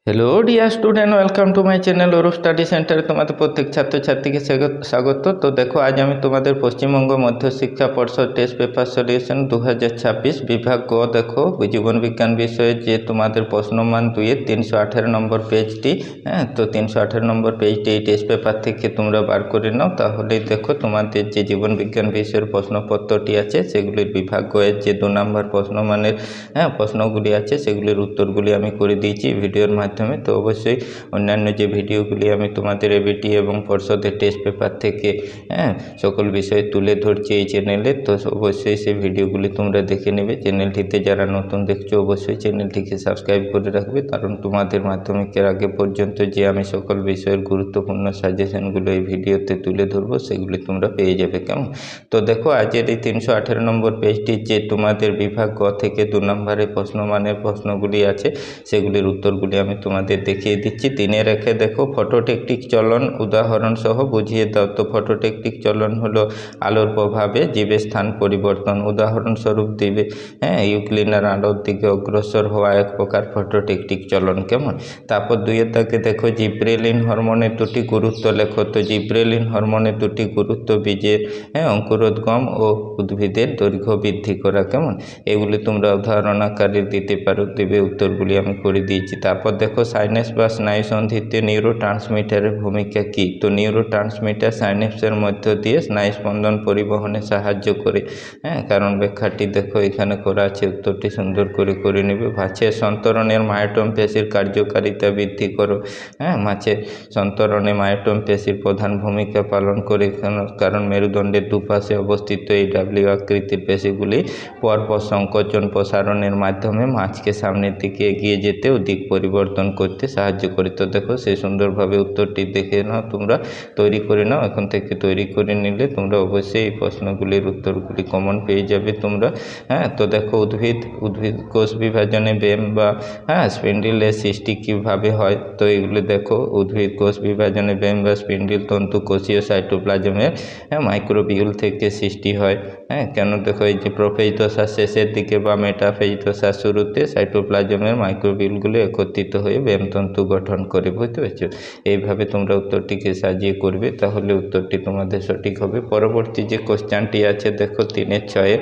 Hello dear student, welcome to my channel Arup study সেন্টারে তোমাদের প্রত্যেক ছাত্রছাত্রীকে স্বাগত। তো দেখো, আজ আমি তোমাদের পশ্চিমবঙ্গ মধ্যশিক্ষা পর্ষদ টেস্ট পেপার সলিউশন 2026 বিভাগ গ দেখো জীবন বিজ্ঞান বিষয়ে যে তোমাদের প্রশ্নমান 2-এর 318 নম্বর পেজটি, তো 318 নম্বর পেজটি এই টেস্ট পেপার থেকে তোমরা বার করে নাও। তাহলেই দেখো তোমাদের যে জীবন বিজ্ঞান বিষয়ের প্রশ্নপত্রটি আছে সেগুলির বিভাগ গয়ের যে 2 নম্বর প্রশ্নমানের প্রশ্নগুলি আছে সেগুলির উত্তরগুলি আমি করে দিয়েছি ভিডিওর মাধ্যমে। তো অবশ্যই অন্যান্য যে ভিডিওগুলি আমি তোমাদের এবিটি এবং পর্ষদের টেস্ট পেপার থেকে সকল বিষয় তুলে ধরছি এই চ্যানেলে, তো অবশ্যই সেই ভিডিওগুলি তোমরা দেখে নেবে। চ্যানেলটিতে যারা নতুন দেখছো অবশ্যই চ্যানেলটিকে সাবস্ক্রাইব করে রাখবে, কারণ তোমাদের মাধ্যমিকের আগে পর্যন্ত যে আমি সকল বিষয়ের গুরুত্বপূর্ণ সাজেশনগুলো এই ভিডিওতে তুলে ধরবো সেগুলি তোমরা পেয়ে যাবে। কেমন? তো দেখো, আজের এই 318 নম্বর পেজটি যে তোমাদের বিভাগ গ থেকে 2 নম্বরের প্রশ্নমানের প্রশ্নগুলি আছে সেগুলির উত্তরগুলি আমি তোমাদের দেখিয়ে দিচ্ছি। 3-এ রেখে দেখো ফটোটেকটিক চলন উদাহরণ সহ বুঝিয়ে দাও। তো ফটোটেকটিক চলন হলো আলোর প্রভাবে জীবের স্থান পরিবর্তন। উদাহরণস্বরূপ দিবে ইউক্লিনার আলোর দিকে অগ্রসর হওয়া এক প্রকার ফটোটেকটিক চলন। কেমন? তারপর 2-এর দাগে দেখো জিব্রেলিন হরমোনের দুটি গুরুত্ব লেখো। তো জিব্রেলিন হরমোনের দুটি গুরুত্ব বীজের অঙ্কুরোদ্গম ও উদ্ভিদের দৈর্ঘ্য বৃদ্ধি করা। কেমন? এগুলি তোমরা উদাহরণ আকারে দিতে পারো, দিবে উত্তরগুলি আমি করে দিয়েছি। তারপর দেখো সাইন্যাপস বা স্নায়ুসন্ধিতে নিউরো ট্রান্সমিটারের ভূমিকা কী? তো নিউরো ট্রান্সমিটার সাইন্যাপসের মধ্য দিয়ে স্নায়ুস্পন্দন পরিবহনে সাহায্য করে। কারণ ব্যাখ্যাটি দেখো এখানে করা আছে, উত্তরটি সুন্দর করে নেবে। মাছের সন্তরণের মায়োটম পেশির কার্যকারিতা বৃদ্ধি করো। মাছের সন্তরণে মায়োটম পেশির প্রধান ভূমিকা পালন করে, কারণ মেরুদণ্ডের দুপাশে অবস্থিত এই ডাব্লিউ আকৃতির পেশিগুলি পরপর সংকোচন প্রসারণের মাধ্যমে মাছকে সামনের দিকে এগিয়ে যেতে ও দিক পরিবর্তন করতে সাহায্য করে। তো দেখো সেই সুন্দরভাবে উত্তরটি দেখে নাও, তোমরা তৈরি করে নাও। এখন থেকে তৈরি করে নিলে তোমরা অবশ্যই এই প্রশ্নগুলির উত্তরগুলি কমন পেয়ে যাবে তোমরা। তো দেখো উদ্ভিদ কোষ বিভাজনে ব্যায়াম বা স্পিন্ডিলের সৃষ্টি কীভাবে হয়? তো এগুলি দেখো, উদ্ভিদ কোষ বিভাজনে ব্যায়াম বা স্পিন্ডিল তন্তু কোষীয় সাইটোপ্লাজমের মাইক্রোবিউল থেকে সৃষ্টি হয়। কেন? দেখো এই যে প্রোফেজ দশার শেষের দিকে বা মেটাফেজ দশার শুরুতে সাইটোপ্লাজমের মাইক্রোবিউলগুলো একত্রিত হয়ে ব্যায়ামতন্তু গঠন করে। বুঝতে পেরেছো? এইভাবে তোমরা উত্তরটিকে সাজিয়ে করবে, তাহলে উত্তরটি তোমাদের সঠিক হবে। পরবর্তী যে কোশ্চেনটি আছে দেখো 3-এর 6-এ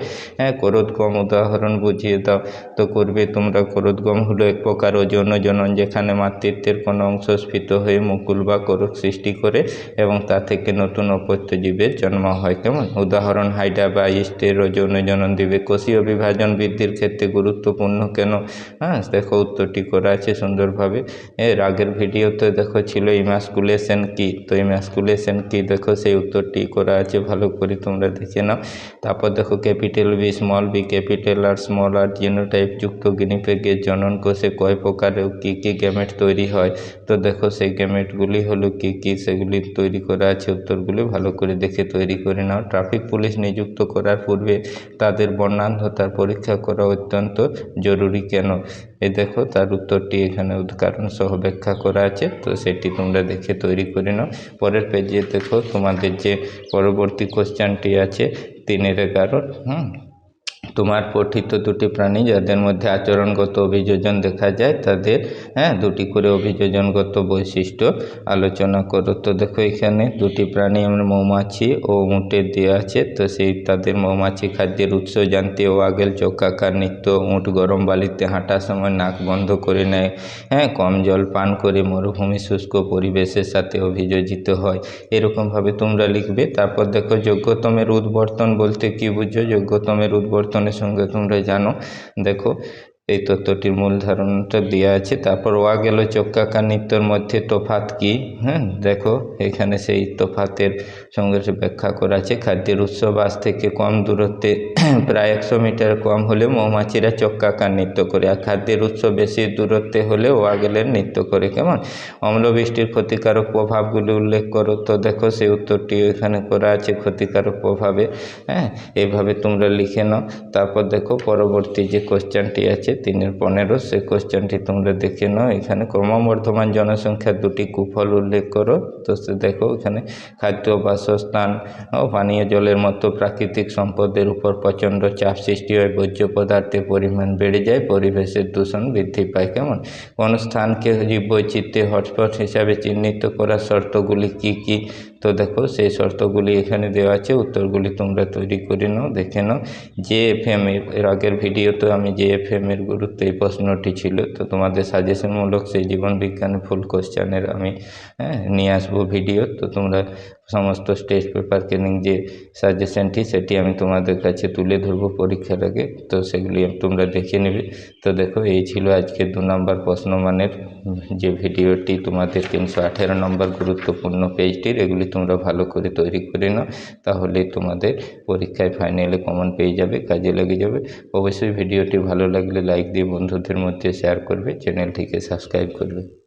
করোদগম উদাহরণ বুঝিয়ে দাও। তো করবে তোমরা। করোদগম হলো এক প্রকার যৌন যেখানে মাতৃত্বের কোনো অংশ স্ফীত হয়ে মুকুল বা কোরক সৃষ্টি করে এবং তা থেকে নতুন অপত্য জীবের জন্ম হয়। কেমন? উদাহরণ হাইড্রা বা ইস্টের যৌন জনন দিবে। কোষীয় বিভাজন বৃদ্ধির ক্ষেত্রে গুরুত্বপূর্ণ কেন? দেখো উত্তরটি করা আছে সুন্দরভাবে। এর আগের ভিডিওতে দেখো ছিল ইমাস্কুলেশন কি। তো ইমাস্কুলেশন কি দেখো সেই উত্তরটি করা আছে, ভালো করে তোমরা দেখে নাও। তারপর দেখো capital B small B capital R small R genotype যুক্ত গিনিপিগের জনন কোষে কয় প্রকারের কী গ্যামেট তৈরি হয়? তো দেখো সেই গ্যামেটগুলি হলো কী সেগুলি তৈরি করা আছে, উত্তরগুলি ভালো করে দেখে তৈরি করে নাও। ট্রাফিক পুলিশ নিযুক্ত করার পূর্বে তাদের বর্ণাঢ্যতার পরীক্ষা করা অত্যন্ত জরুরি কেন? এই দেখো তার উত্তরটি এখানে উদাহরণ সহ ব্যাখ্যা করা আছে, তো সেটি তোমরা দেখে তৈরি করে নাও। পরের পেজে দেখো তোমাদের যে পরবর্তী কোশ্চেনটি আছে 3-এর 11। তোমার পঠিত দুটি প্রাণী যাদের মধ্যে আচরণগত অভিযোজন দেখা যায় তাদের দুটি করে অভিযোজনগত বৈশিষ্ট্য আলোচনা করো। তো দেখো এখানে দুটি প্রাণী আমরা মৌমাছি ও উটের দেওয়া আছে। তো সেই তাদের মৌমাছি খাদ্যের উৎস জানতে ও আগেল চক্রাকার নৃত্য, উট গরম বালিতে হাঁটার সময় নাক বন্ধ করে নেয়, কম জল পান করে মরুভূমি শুষ্ক পরিবেশের সাথে অভিযোজিত হয়। এরকমভাবে তোমরা লিখবে। তারপর দেখো যোগ্যতমের উদ্বর্তন বলতে কী বুঝো? যোগ্যতমের উদ্বর্তনের সঙ্গে তোমরা জানো, দেখো এই তত্ত্বটির মূল ধারণাটা দেওয়া আছে। তারপর ওয়া গেল চক্রাকার নৃত্যর মধ্যে তফাৎ কী? দেখো এখানে সেই তফাতের সঙ্গে ব্যাখ্যা করা আছে। খাদ্যের উৎস বাস থেকে কম দূরত্বে প্রায় 100 মিটার কম হলে মৌমাছিরা চক্রাকার নৃত্য করে, আর খাদ্যের উৎস বেশি দূরত্বে হলে ওয়া গেলের নৃত্য করে। কেমন? অম্লবৃষ্টির ক্ষতিকারক প্রভাবগুলি উল্লেখ করো। তো দেখো সেই উত্তরটি এখানে করা আছে ক্ষতিকারক প্রভাবে। এইভাবে তোমরা লিখে নাও। তারপর দেখো পরবর্তী যে কোশ্চেনটি আছে 3-15 সে কোশ্চেনটি তোমরা দেখে নাও। এখানে ক্রমবর্ধমান জনসংখ্যার দুটি কুফল উল্লেখ করো। তো সে দেখো এখানে খাদ্য, বাসস্থান ও পানীয় জলের মতো প্রাকৃতিক সম্পদের উপর প্রচণ্ড চাপ সৃষ্টি হয়, বর্জ্য পদার্থের পরিমাণ বেড়ে যায়, পরিবেশের দূষণ বৃদ্ধি পায়। কেমন? কোনো স্থানকে জীববৈচিত্র্যের হটস্পট হিসাবে চিহ্নিত করার শর্তগুলি কি কি? তো দেখো সেই শর্তগুলি এখানে দেওয়া আছে, উত্তরগুলি তোমরা তৈরি করে নাও, দেখে নাও। JFM এর আগের ভিডিওতে আমি JFM এর গুরুত্ব এই প্রশ্নটি ছিল, তো তোমাদের সাজেশনমূলক সেই জীবন বিজ্ঞানের ফুল কোশ্চেনের আমি নিয়ে আসবো ভিডিও। তো তোমরা সমস্ত টেস্ট পেপার কেনিং যে সাজেশনটি সেটি আমি তোমাদের কাছে তুলে ধরবো পরীক্ষার আগে, তো সেগুলি তোমরা দেখে নেবে। তো দেখো এই ছিল আজকে 2 নম্বর প্রশ্নমানের যে ভিডিওটি, তোমাদের 318 নম্বর গুরুত্বপূর্ণ পেজটির। এগুলি তোমরা ভালো করে তৈরি করে নাও, তাহলে তোমাদের পরীক্ষায় ফাইনালে কমন পেয়ে যাবে, কাজে লেগে যাবে। অবশ্যই ভিডিওটি ভালো লাগলে লাইক দিয়ে বন্ধুদের মধ্যে শেয়ার করবে, চ্যানেলটিকে সাবস্ক্রাইব করবে।